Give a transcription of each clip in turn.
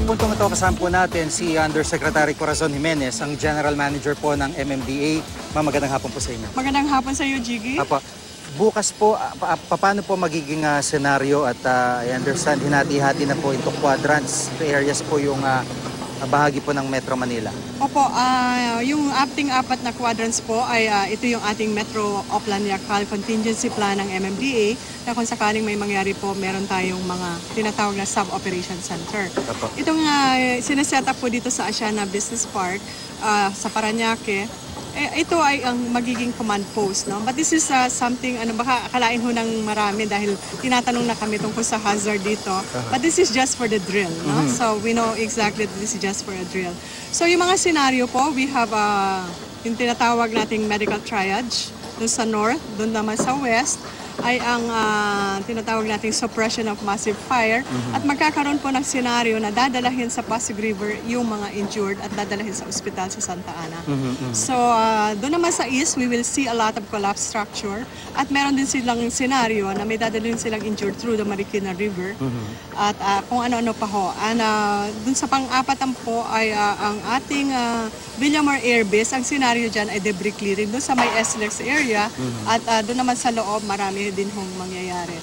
Puntong ito kasama po natin si Undersecretary Corazon Jimenez, ang General Manager po ng MMDA. Ma'am, magandang hapon po sa inyo. Magandang hapon sa iyo, Jiggy. Bukas po, paano po magiging senaryo at I understand hinati-hati na po into quadrants, into areas po yung bahagi po ng Metro Manila? Opo, yung ating apat na quadrants po ay ito yung ating Metro Oplan Yacal Contingency Plan ng MMDA na kung sakaling may mangyari po, meron tayong mga tinatawag na Sub-Operation Center. Opo. Itong sineset up po dito sa Asiana Business Park sa Parañaque, ito ay ang magiging command post, no? But this is something, baka akalain ho ng marami dahil tinatanong na kami tungkol sa hazard dito. But this is just for the drill, no? So we know exactly that this is just for a drill. So yung mga scenario po, we have yung tinatawag nating medical triage doon sa north, doon naman sa west ay ang tinatawag nating suppression of massive fire at magkakaroon po ng senaryo na dadalahin sa Pasig River yung mga injured at dadalahin sa ospital sa Santa Ana. So doon naman sa east, we will see a lot of collapsed structure at meron din silang senaryo na may dadalhin silang injured through the Marikina River at kung ano-ano pa ho. And doon sa pang-apat po ay ang ating Villamor Air Base, ang senaryo dyan ay debris clearing doon sa may SLEX area at doon naman sa loob marami din hong mangyayari.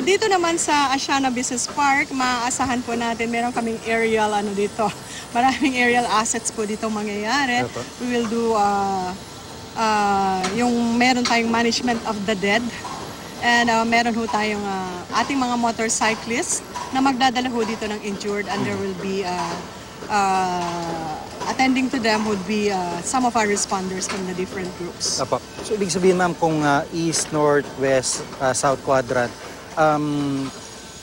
Dito naman sa Asiana Business Park, maaasahan po natin meron kaming aerial dito. Maraming aerial assets po dito mangyayari. We will do yung meron tayong management of the dead and meron ho tayong ating mga motorcyclists na magdadala ho dito ng injured and there will be attending to them would be some of our responders from the different groups. Apo. So ibig sabihin ma'am, kung east, north, west, south quadrant,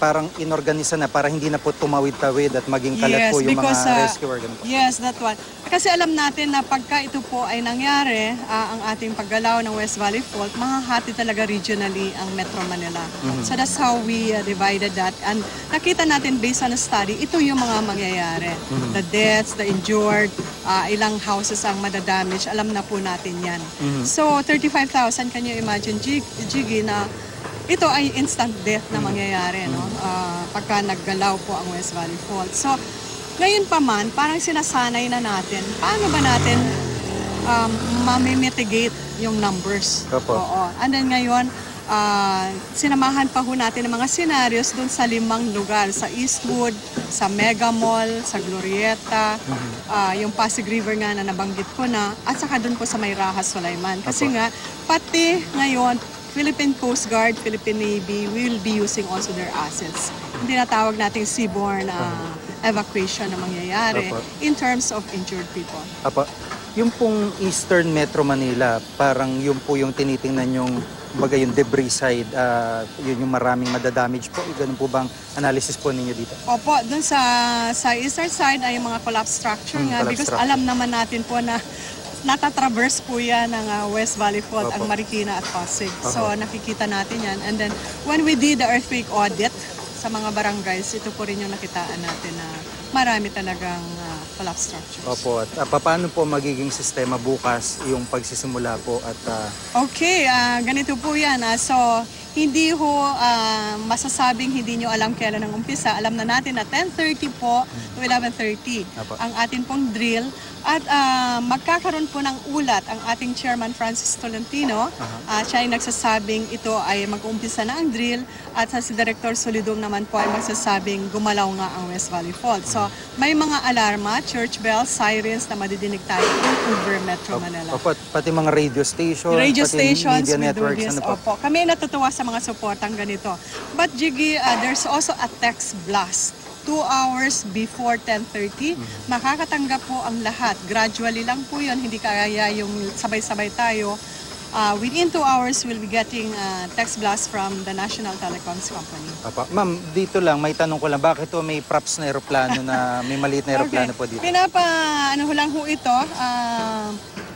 parang inorganisa na para hindi na po tumawid-tawid at maging kalat po yung mga rescue organ po. Yes, that one. Kasi alam natin na pagka ito po ay nangyari, ang ating paggalaw ng West Valley Fault, mahahati talaga regionally ang Metro Manila. So that's how we divided that. And nakita natin based on a study, ito yung mga mangyayari. The deaths, the injured, ilang houses ang madadamage, alam na po natin yan. So 35,000, can you imagine, Jiggy, na ito ay instant death na mangyayari, no? Pagka naggalaw po ang West Valley Fault. So, ngayon pa man, parang sinasanay na natin, paano ba natin mamimitigate yung numbers? Opo. Oo. And then ngayon, sinamahan pa ho natin ng mga scenarios doon sa 5 lugar. Sa Eastwood, sa Mega Mall, sa Glorieta, yung Pasig River nga na nabanggit ko na, at saka doon po sa may Rahas, Sulaiman. Kasi nga, pati ngayon, Philippine Coast Guard, Philippine Navy will be using also their assets. Hindi na tawag nating seaborne evacuation na mangyayari in terms of injured people. Apo. Yung pong Eastern Metro Manila, parang yun po yung tinitingnan yung bagay yung debris side, yun yung maraming madadamage po. Ganun po bang analysis po ninyo dito? Opo, dun sa eastern side ay yung mga collapse structure nga because alam naman natin po na natatraverse po yan ng West Valley Fault, ang Marikina at Pasig. So nakikita natin yan. And then when we did the earthquake audit sa mga barangays, ito po rin yung nakitaan natin na marami talagang collapse structures. Opo. At paano po magiging sistema bukas yung pagsisimula po at... Okay, ganito po yan. So hindi ho masasabing hindi nyo alam kailan ang umpisa. Alam na natin na 10:30 po to 11:30 ang atin pong drill. At magkakaroon po ng ulat ang ating Chairman Francis Tolentino. Siya ay nagsasabing ito ay mag-umpisa na ang drill at si Director Solidum naman po ay magsasabing gumalaw nga ang West Valley Fault. So may mga alarma, church bells, sirens na madidinig tayo in over Metro Manila. Opo, pati mga radio stations, Stations, media networks. Opo. Kami natutuwa sa mga suportang ganito. But Jiggy, there's also a text blast. 2 hours before 10:30, makakatanggap po ang lahat. Gradually lang po yun, hindi kaya yung sabay-sabay tayo. Within 2 hours, we'll be getting text blast from the National Telecoms Company. Ma'am, dito lang, may tanong ko lang, bakit may props na aeroplano na may maliit na aeroplano po dito? Lang ho ito.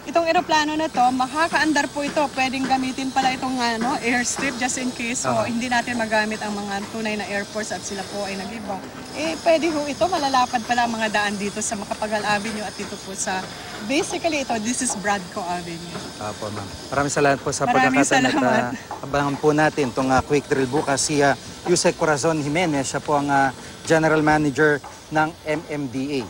Itong eroplano na to, makakaandar po ito. Pwedeng gamitin pala itong airstrip just in case. So, hindi natin magamit ang mga tunay na airports at sila po ay nag-iba. Pwede ho ito. Malalapad pala ang mga daan dito sa Macapagal Avenue at dito po sa... Basically, this is Bradco Avenue. Apo, ma'am. Maraming salamat po sa pagkakataon at abangan po natin itong quick drill bukas. Si Yusek Corazon Jimenez, siya po ang General Manager ng MMDA.